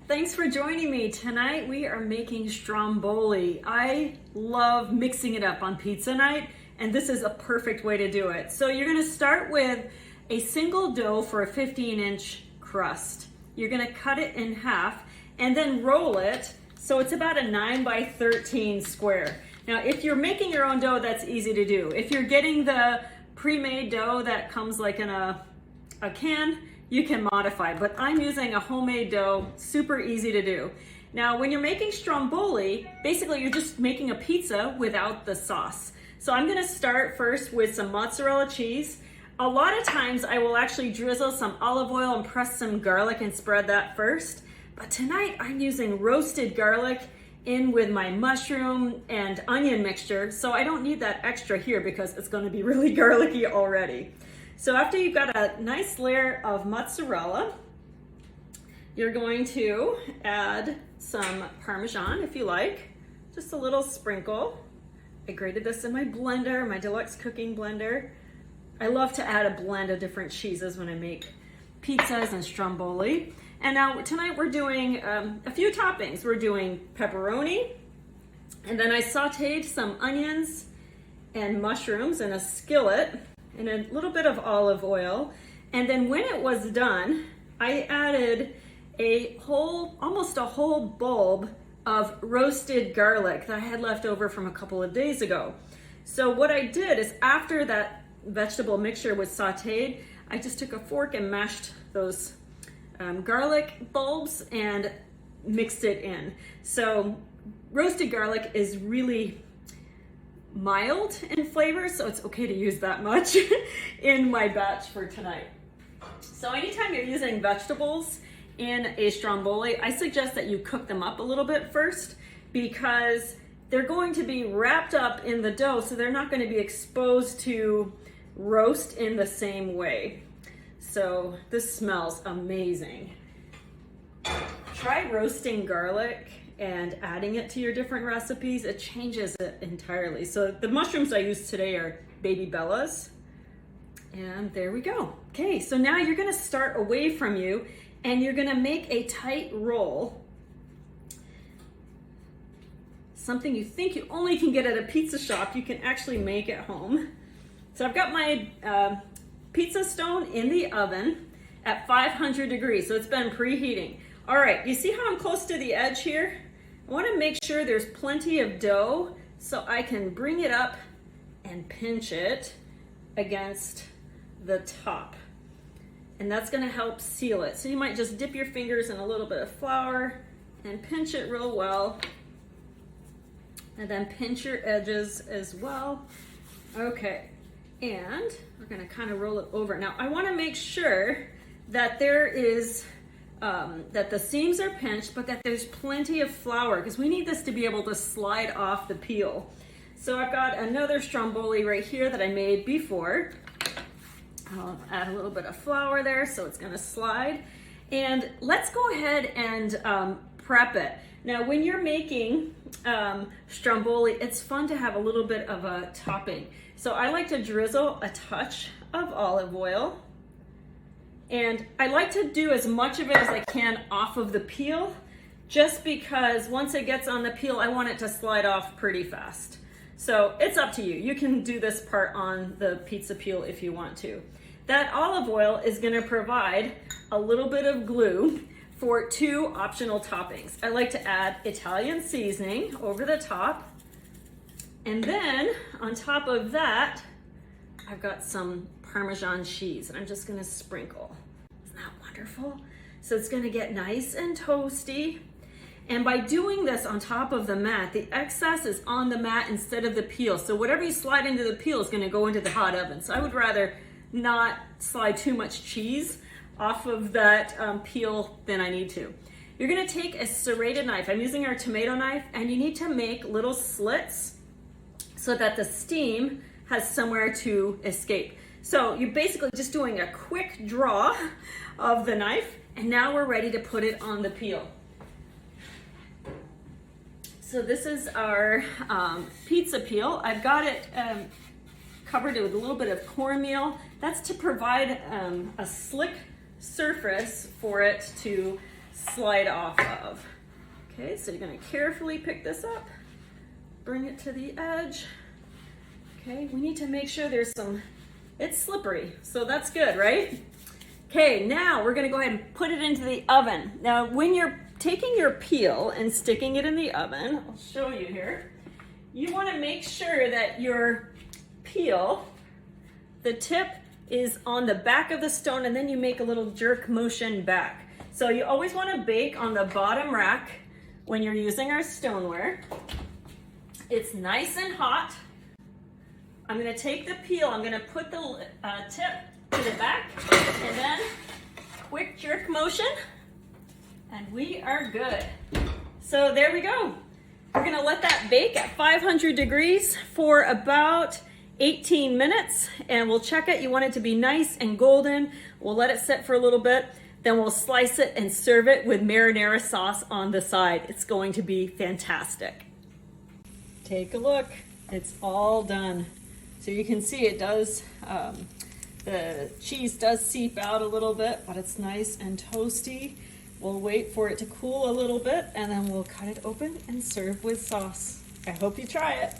Thanks for joining me. Tonight we are making Stromboli. I love mixing it up on pizza night, and this is a perfect way to do it. So you're gonna start with a single dough for a 15-inch crust. You're gonna cut it in half and then roll it so it's about a 9 by 13 square. Now, if you're making your own dough, that's easy to do. If you're getting the pre-made dough that comes like in a can, you can modify, but I'm using a homemade dough, super easy to do. Now, when you're making Stromboli, basically you're just making a pizza without the sauce. So I'm gonna start first with some mozzarella cheese. A lot of times I will actually drizzle some olive oil and press some garlic and spread that first. But tonight I'm using roasted garlic in with my mushroom and onion mixture, so I don't need that extra here because it's gonna be really garlicky already. So after you've got a nice layer of mozzarella, you're going to add some Parmesan if you like, just a little sprinkle. I grated this in my blender, my deluxe cooking blender. I love to add a blend of different cheeses when I make pizzas and Stromboli. And now tonight we're doing a few toppings. We're doing pepperoni, and then I sauteed some onions and mushrooms in a skillet and a little bit of olive oil. And then when it was done, I added almost a whole bulb of roasted garlic that I had left over from a couple of days ago. So what I did is after that vegetable mixture was sauteed, I just took a fork and mashed those garlic bulbs and mixed it in. So roasted garlic is really mild in flavor, so it's okay to use that much in my batch for tonight. So anytime you're using vegetables in a Stromboli, I suggest that you cook them up a little bit first because they're going to be wrapped up in the dough, so they're not going to be exposed to roast in the same way. So this smells amazing. Try roasting garlic and adding it to your different recipes. It changes it entirely. So the mushrooms I used today are Baby Bella's. And there we go. Okay, so now you're gonna start away from you and you're gonna make a tight roll. Something you think you only can get at a pizza shop, you can actually make at home. So I've got my pizza stone in the oven at 500 degrees, so it's been preheating. All right, you see how I'm close to the edge here? I want to make sure there's plenty of dough so I can bring it up and pinch it against the top. And that's going to help seal it. So you might just dip your fingers in a little bit of flour and pinch it real well. And then pinch your edges as well. Okay, and we're going to kind of roll it over. Now I want to make sure that there is that the seams are pinched, but that there's plenty of flour because we need this to be able to slide off the peel. So I've got another Stromboli right here that I made before. I'll add a little bit of flour there so it's going to slide. And let's go ahead and prep it. Now when you're making Stromboli, it's fun to have a little bit of a topping. So I like to drizzle a touch of olive oil. And I like to do as much of it as I can off of the peel, just because once it gets on the peel, I want it to slide off pretty fast. So it's up to you. You can do this part on the pizza peel if you want to. That olive oil is gonna provide a little bit of glue for two optional toppings. I like to add Italian seasoning over the top. And then on top of that, I've got some Parmesan cheese, and I'm just gonna sprinkle. Isn't that wonderful? So it's gonna get nice and toasty. And by doing this on top of the mat, the excess is on the mat instead of the peel. So whatever you slide into the peel is gonna go into the hot oven. So I would rather not slide too much cheese off of that peel than I need to. You're gonna take a serrated knife. I'm using our tomato knife, and you need to make little slits so that the steam has somewhere to escape. So you're basically just doing a quick draw of the knife, and now we're ready to put it on the peel. So this is our pizza peel. I've got it covered it with a little bit of cornmeal. That's to provide a slick surface for it to slide off of. Okay, so you're gonna carefully pick this up, bring it to the edge. Okay, we need to make sure it's slippery, so that's good, right? Okay, now we're gonna go ahead and put it into the oven. Now, when you're taking your peel and sticking it in the oven, I'll show you here, you wanna make sure that your peel, the tip is on the back of the stone, and then you make a little jerk motion back. So you always wanna bake on the bottom rack when you're using our stoneware. It's nice and hot. I'm gonna take the peel, I'm gonna put the tip to the back, and then quick jerk motion, and we are good. So there we go. We're gonna let that bake at 500 degrees for about 18 minutes, and we'll check it. You want it to be nice and golden. We'll let it sit for a little bit, then we'll slice it and serve it with marinara sauce on the side. It's going to be fantastic. Take a look, it's all done. So you can see it does, the cheese does seep out a little bit, but it's nice and toasty. We'll wait for it to cool a little bit, and then we'll cut it open and serve with sauce. I hope you try it.